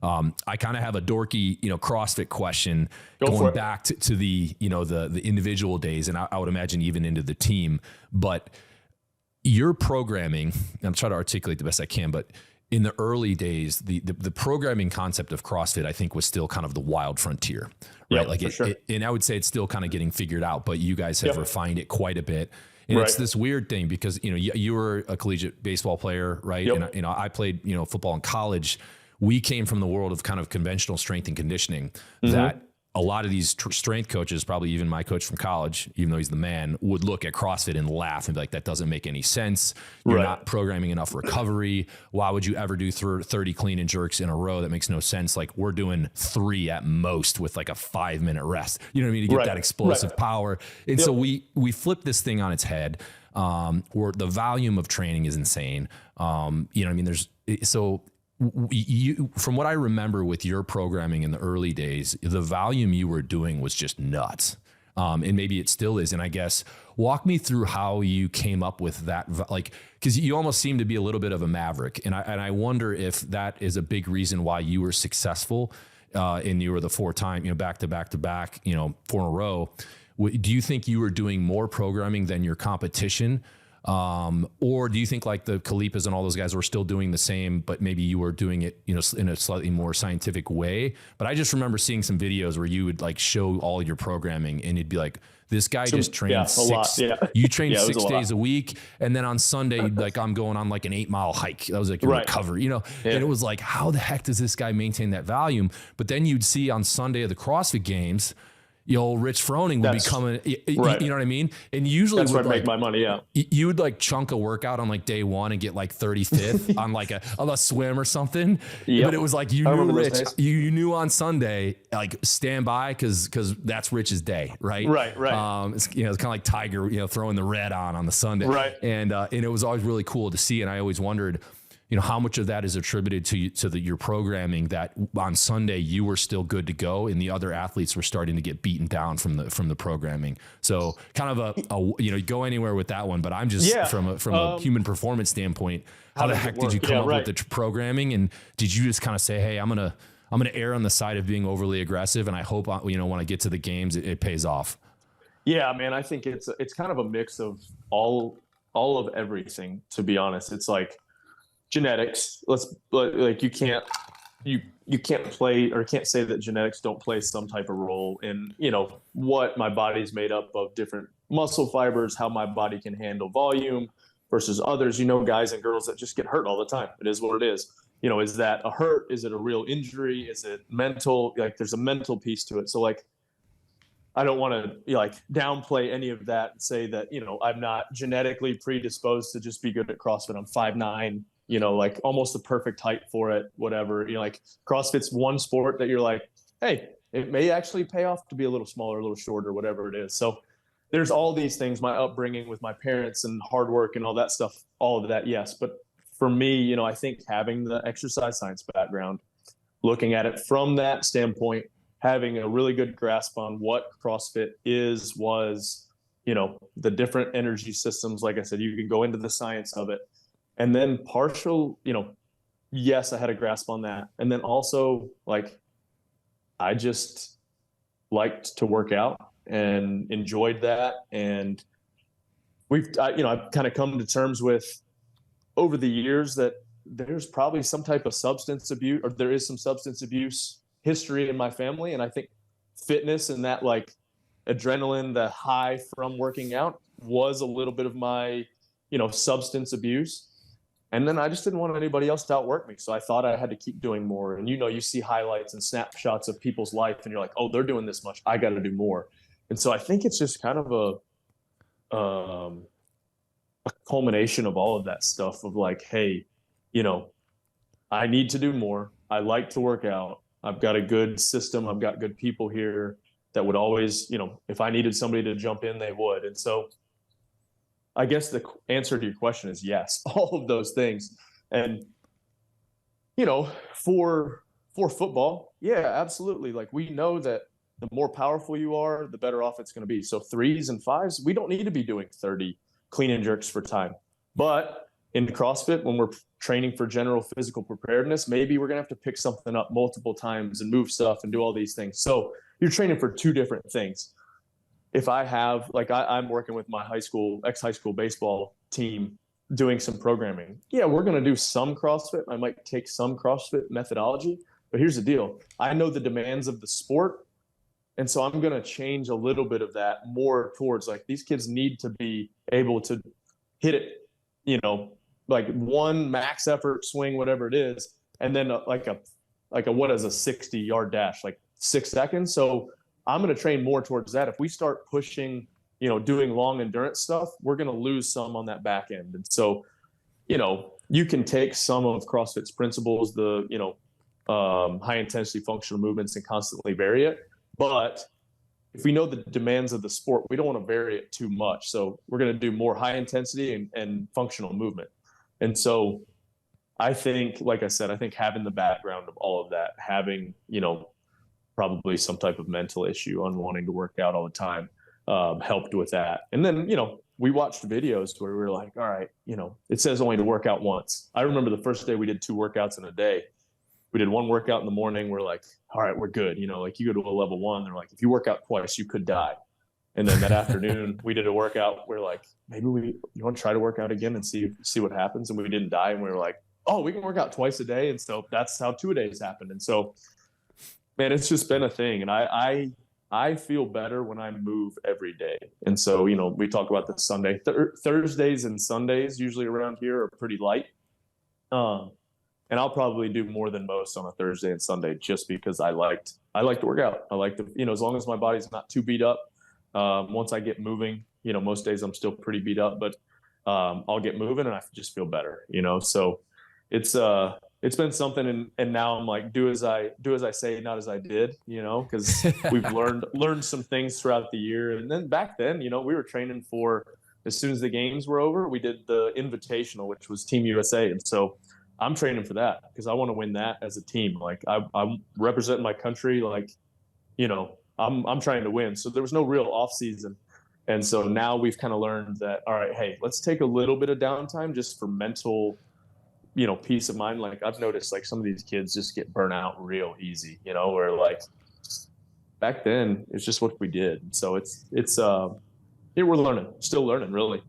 I kind of have a dorky, CrossFit question going back to the, the individual days. And I would imagine even into the team, but your programming, I'm trying to articulate the best I can, but in the early days, the programming concept of CrossFit, I think, was still kind of the wild frontier, right? And I would say it's still kind of getting figured out, but you guys have refined it quite a bit. And it's this weird thing because, you were a collegiate baseball player, right? And, I played, football in college. We came from the world of kind of conventional strength and conditioning that a lot of these strength coaches, probably even my coach from college, even though he's the man, would look at CrossFit and laugh and be like, that doesn't make any sense. You're not programming enough recovery. Why would you ever do 30 clean and jerks in a row? That makes no sense. Like, we're doing 3 at most with like a 5-minute rest, you know what I mean? To get that explosive power. And so we flip this thing on its head, where the volume of training is insane. From what I remember with your programming in the early days, the volume you were doing was just nuts. And maybe it still is. And I guess walk me through how you came up with that, because you almost seem to be a little bit of a maverick. And I wonder if that is a big reason why you were successful, and you were the 4-time, back to back to back, 4 in a row. Do you think you were doing more programming than your competition? Or do you think like the Khalipas and all those guys were still doing the same, but maybe you were doing it, in a slightly more scientific way? But I just remember seeing some videos where you would like show all your programming and it'd be like, this guy just trained you trained 6 days a week. And then on Sunday, I'm going on like an 8-mile hike. That was like your recovery, and it was like, how the heck does this guy maintain that volume? But then you'd see on Sunday of the CrossFit Games, Rich Froning would be coming, you know what I mean? And usually that's where I make my money. Yeah. You would like chunk a workout on like day 1 and get like 35th on like a swim or something. But it was like, you knew Rich, you knew on Sunday, like stand by cause that's Rich's day. Right. It's, it's kind of like Tiger, throwing the red on the Sunday. And it was always really cool to see. And I always wondered, how much of that is attributed to your programming, that on Sunday you were still good to go and the other athletes were starting to get beaten down from the programming. So kind of a go anywhere with that one, but I'm just from a human performance standpoint, how the heck did you come up with the programming? And did you just kind of say, hey, I'm going to err on the side of being overly aggressive. And I hope, when I get to the games, it pays off. Yeah, man, I think it's kind of a mix of all of everything, to be honest. It's like, genetics. You can't play or can't say that genetics don't play some type of role in, what my body's made up of, different muscle fibers, how my body can handle volume versus others, guys and girls that just get hurt all the time. It is what it is. Is that a hurt? Is it a real injury? Is it mental? Like, there's a mental piece to it. So like, I don't want to downplay any of that and say that, I'm not genetically predisposed to just be good at CrossFit. I'm 5'9", almost the perfect height for it, whatever. CrossFit's one sport that you're like, hey, it may actually pay off to be a little smaller, a little shorter, whatever it is. So there's all these things, my upbringing with my parents and hard work and all that stuff, all of that, yes. But for me, I think having the exercise science background, looking at it from that standpoint, having a really good grasp on what CrossFit was, the different energy systems, like I said, you can go into the science of it. And then yes, I had a grasp on that. And then also, I just liked to work out and enjoyed that. And I've kind of come to terms with over the years that there's probably some type of substance abuse, or there is some substance abuse history in my family. And I think fitness and that adrenaline, the high from working out, was a little bit of my, substance abuse. And then I just didn't want anybody else to outwork me. So I thought I had to keep doing more. And, you see highlights and snapshots of people's life and you're like, oh, they're doing this much, I got to do more. And so I think it's just kind of a culmination of all of that stuff of hey, I need to do more. I like to work out. I've got a good system. I've got good people here that would always, if I needed somebody to jump in, they would. And so I guess the answer to your question is yes, all of those things. And, for football, yeah, absolutely. We know that the more powerful you are, the better off it's going to be. So 3s and 5s, we don't need to be doing 30 clean and jerks for time. But in CrossFit, when we're training for general physical preparedness, maybe we're going to have to pick something up multiple times and move stuff and do all these things. So you're training for two different things. If I have, like, I'm working with my ex-high school baseball team doing some programming. Yeah, we're going to do some CrossFit. I might take some CrossFit methodology, but here's the deal. I know the demands of the sport. And so I'm going to change a little bit of that more towards, like, these kids need to be able to hit it, like one max effort swing, whatever it is. And then what is a 60-yard dash, like 6 seconds. So I'm going to train more towards that. If we start pushing, doing long endurance stuff, we're going to lose some on that back end. And so, you can take some of CrossFit's principles, the, high intensity functional movements, and constantly vary it. But if we know the demands of the sport, we don't want to vary it too much. So we're going to do more high intensity and functional movement. And so I think, like I said, I think having the background of all of that, having, probably some type of mental issue on wanting to work out all the time, helped with that. And then, we watched videos where we were like, all right, it says only to work out once. I remember the first day we did 2 workouts in a day. We did 1 workout in the morning. We're like, all right, we're good. Like, you go to a level 1, they're like, if you work out twice, you could die. And then that afternoon we did a workout. We're like, maybe you want to try to work out again and see what happens. And we didn't die. And we were like, oh, we can work out twice a day. And so that's how 2-a-days happened. And so, man, it's just been a thing. And I feel better when I move every day. And so, we talk about the Sunday, Thursdays and Sundays usually around here are pretty light. And I'll probably do more than most on a Thursday and Sunday, just because I like to work out. I like to, as long as my body's not too beat up. Once I get moving, most days I'm still pretty beat up, but I'll get moving and I just feel better, so it's been something. And now I'm like, do as I say, not as I did, because we've learned some things throughout the year. And then back then, we were training for, as soon as the games were over, we did the Invitational, which was Team USA. And so I'm training for that because I want to win that as a team. Like, I'm representing my country. Like, I'm trying to win. So there was no real off season. And so now we've kind of learned that, all right, hey, let's take a little bit of downtime just for mental, peace of mind. Like, I've noticed, like, some of these kids just get burnt out real easy, where, like, back then it's just what we did. So we're still learning really.